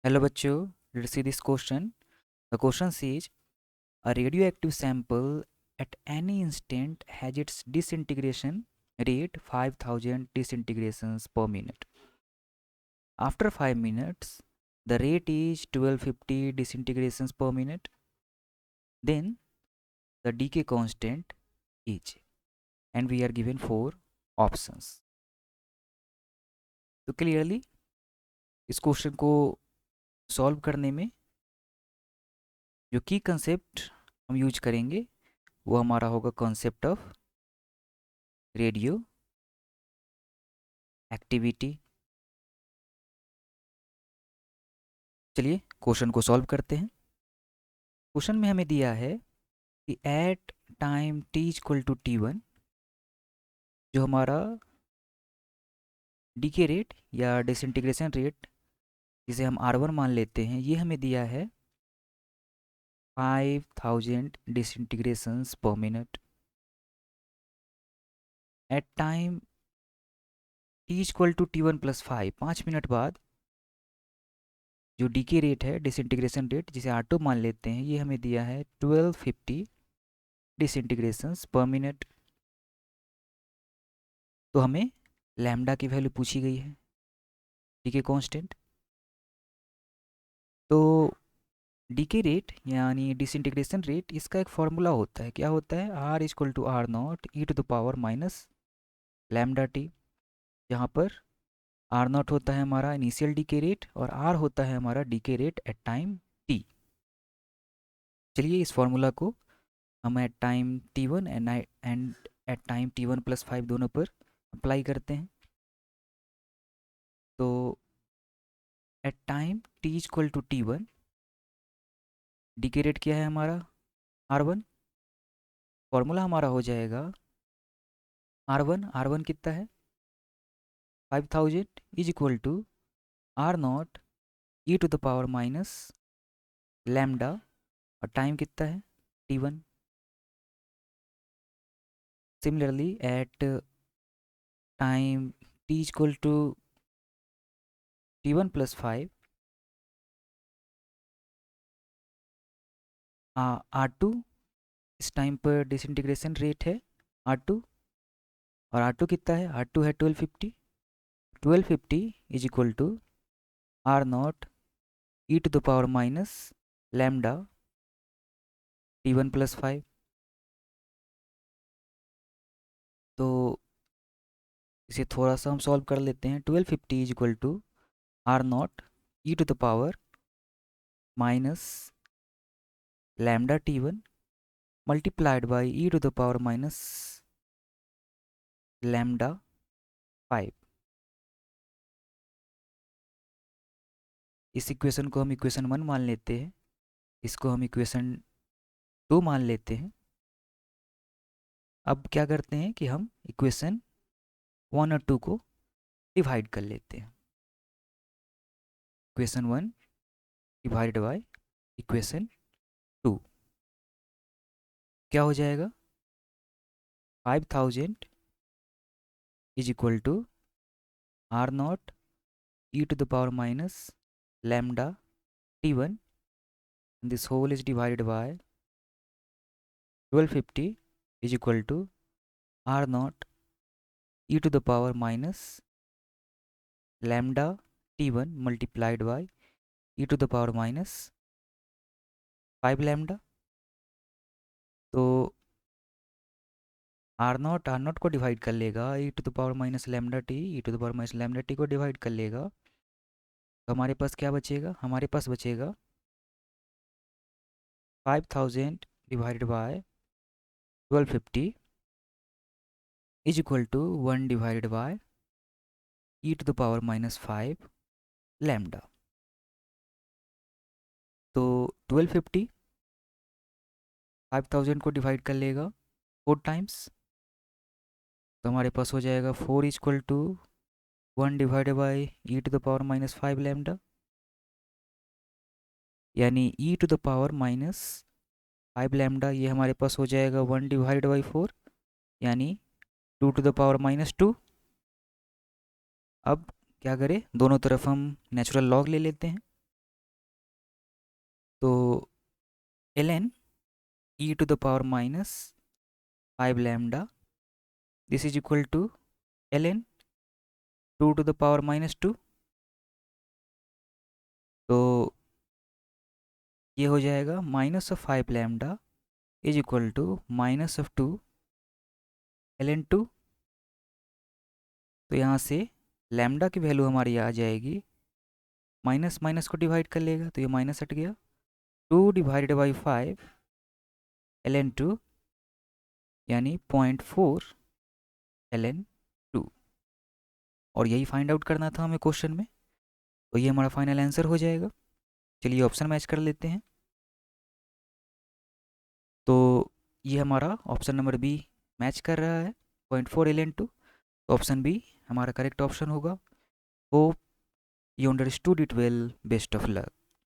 Hello bachcho, let's see this question. The question says a radioactive sample at any instant has its disintegration rate 5000 disintegrations per minute. After 5 minutes, the rate is 1250 disintegrations per minute. Then the decay constant is, and we are given 4 options. तो clearly इस question को solve करने में जो की concept हम use करेंगे वो हमारा होगा कॉन्सेप्ट ऑफ रेडियो एक्टिविटी। चलिए क्वेश्चन को सॉल्व करते हैं। क्वेश्चन में हमें दिया है कि at time t equal to t1 जो हमारा डीके रेट या डिसइंटीग्रेशन रेट जिसे हम R1 मान लेते हैं, ये हमें दिया है 5000 डिसइंटीग्रेशंस पर minute. At time t equal to t1 plus 5 minute बाद जो डीके रेट है, डिसइंटीग्रेशन रेट जिसे R2 मान लेते हैं, ये हमें दिया है 1250 डिसइंटीग्रेशंस पर मिनट। तो हमें लैम्डा की वैल्यू पूछी गई है, डीके कांस्टेंट। तो डीके रेट यानी डिसइंटीग्रेशन रेट, इसका एक फॉर्मूला होता है। क्या होता है? R equal to R naught e to the power minus lambda t, जहाँ पर आर नॉट होता है हमारा इनिशियल डीके रेट और आर होता है हमारा decay rate at time t. चलिए इस फॉर्मूला को हम at time t one and at time t one plus 5 दोनों पर अप्लाई करते हैं। तो at time t equal to t one decay rate क्या है हमारा? R1। फॉर्मूला हमारा हो जाएगा R1 कितना है? 5000 is equal to R naught e to the power minus lambda, और टाइम कितना है? t1। Similarly at time t equal to t1 plus 5 R2 इस टाइम पर डिसइंटीग्रेशन रेट है R2, और R2 कितना है? R2 है 1250 is equal to R naught e to the power minus lambda t1 plus 5। तो इसे थोड़ा सा हम सॉल्व कर लेते हैं। 1250 is equal to R naught e to the power minus lambda t1 multiplied by e to the power minus lambda 5। इस equation को हम इक्वेशन 1 मान लेते हैं, इसको हम इक्वेशन 2 मान लेते हैं। अब क्या करते हैं कि हम इक्वेशन 1 और 2 को डिवाइड कर लेते हैं। इक्वेशन 1 डिवाइडेड बाय इक्वेशन 2 क्या हो जाएगा? 5000 is equal to R naught e to the power minus lambda t1, and this whole is divided by 1250 is equal to r naught e to the power minus lambda t1 multiplied by e to the power minus 5 lambda। तो R naught को divide कर लेगा e to the power minus lambda T, e to the power minus lambda T को divide कर लेगा, तो हमारे पास क्या बचेगा? हमारे पास बचेगा 5000 divided by 1250 is equal to 1 divided by e to the power minus 5 lambda. तो 1250 5000 को डिवाइड कर लेगा 4 टाइम्स, तो हमारे पास हो जाएगा 4 equal to 1 divided by e to the power minus 5 lambda, यानी e to the power minus 5 lambda ये हमारे पास हो जाएगा 1 डिवाइडेड बाई 4, यानी 2 टू द पावर माइनस 2। अब क्या करें? दोनों तरफ हम नेचुरल लॉग ले लेते हैं। तो ln e to the power minus 5 lambda, this is equal to ln 2 to the power minus 2, तो ये हो जाएगा minus of 5 lambda is equal to minus of 2 ln 2। तो यहाँ से लैम्डा की वैल्यू हमारी आ जाएगी, माइनस माइनस को डिवाइड कर लेगा तो ये माइनस हट गया, 2 डिवाइडेड बाई 5 ln 2 यानी 0.4 ln 2, और यही फाइंड आउट करना था हमें क्वेश्चन में। तो ये हमारा फाइनल आंसर हो जाएगा। चलिए ऑप्शन मैच कर लेते हैं। तो ये हमारा ऑप्शन नंबर बी मैच कर रहा है, 0.4 ln 2, तो ऑप्शन बी हमारा करेक्ट ऑप्शन होगा। Hope you understood it well. Best of luck.